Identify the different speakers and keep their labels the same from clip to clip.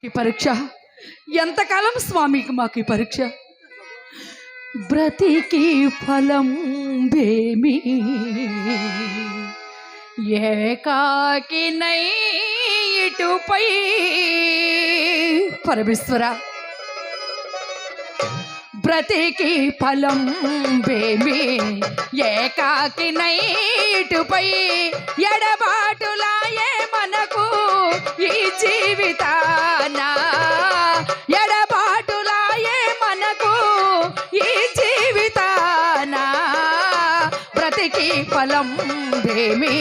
Speaker 1: ఈ పరీక్ష ఎంతకాలం స్వామికి మాకు ఈ పరీక్ష? బ్రతికి ఫలం బేమి ఏకాకినై ఇటుపై పరమేశ్వర బ్రతికి ఫలం బేమి ఏకాకినై ఇటుపై ఎడబాటులాయే మనకు ఈ జీవితాన ఎడబాటులాయే మనకు ఈ జీవితాన బ్రతికి ఫలం బేమి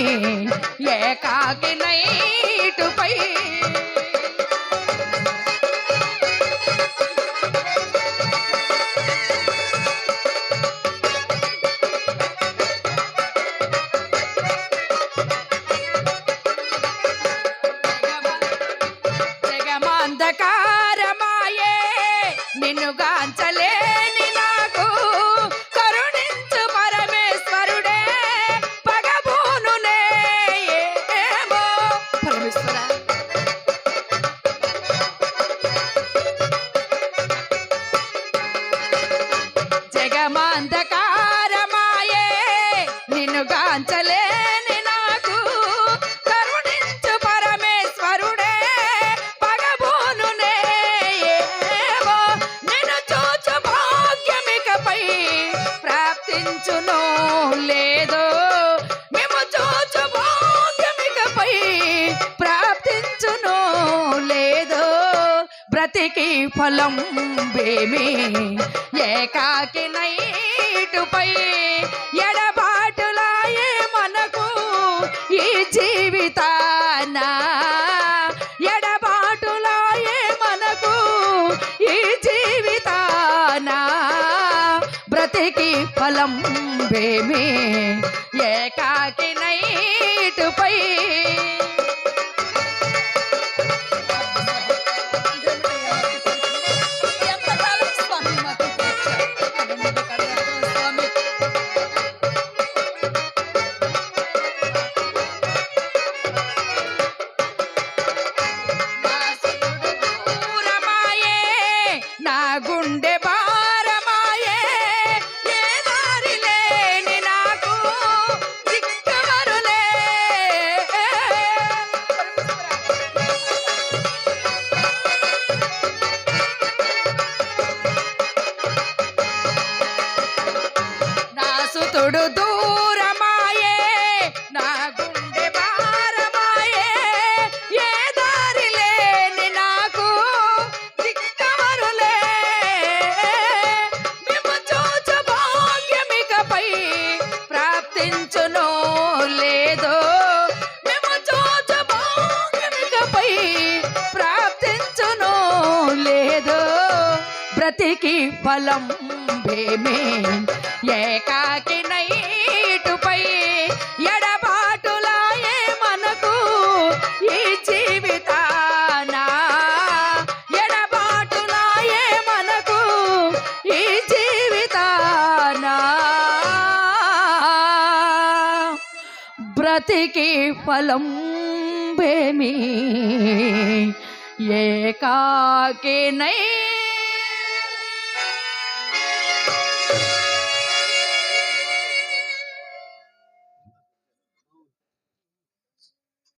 Speaker 1: ఏకాకినై ఇటుపై అంధకారమాయే నిన్నుగాంచలేని నాకు కరుణించు పరమేశ్వరుడే పగబూనునే ఏమో పరమేశ్వర జగమంధకారమాయే నిన్నుగాంచలేని నాకు కరుణించు పరమేశ్వరుడే ప్రాప్తించునో లేదో మేము చూచు భాగ్యమికపై ప్రాప్తించునో లేదో బ్రతికి ఫలం బేమి ఏకాకినై ఇటుపై ఎడబాటులాయే మనకు ఈ జీవితాన ఎడబాటులాయే మనకు ఈ జీవితాన బ్రతికి ఫలం బేమి ఏకాకినై ఇటుపై నా గుండె భారమాయే ఏ దారి లేని నాకు దిక్కవరులే నా సుతుడు దూరమాయే నా గుండె భారమాయే ఏ దారి లేని నాకు దిక్కవరులే మేము చూచు భాగ్యమికపై ప్రాప్తించునో లేదో మేము చూచు భాగ్యమికపై ప్రాప్తించునో లేదో బ్రతికి ఫలం బేమి ఏకాకినై ఇటుపై ఎడబాటులాయే మనకు ఈ జీవితాన ఎడబాటులాయే మనకు ఈ జీవితాన బ్రతికి ఫలం బేమి ఏకాకినై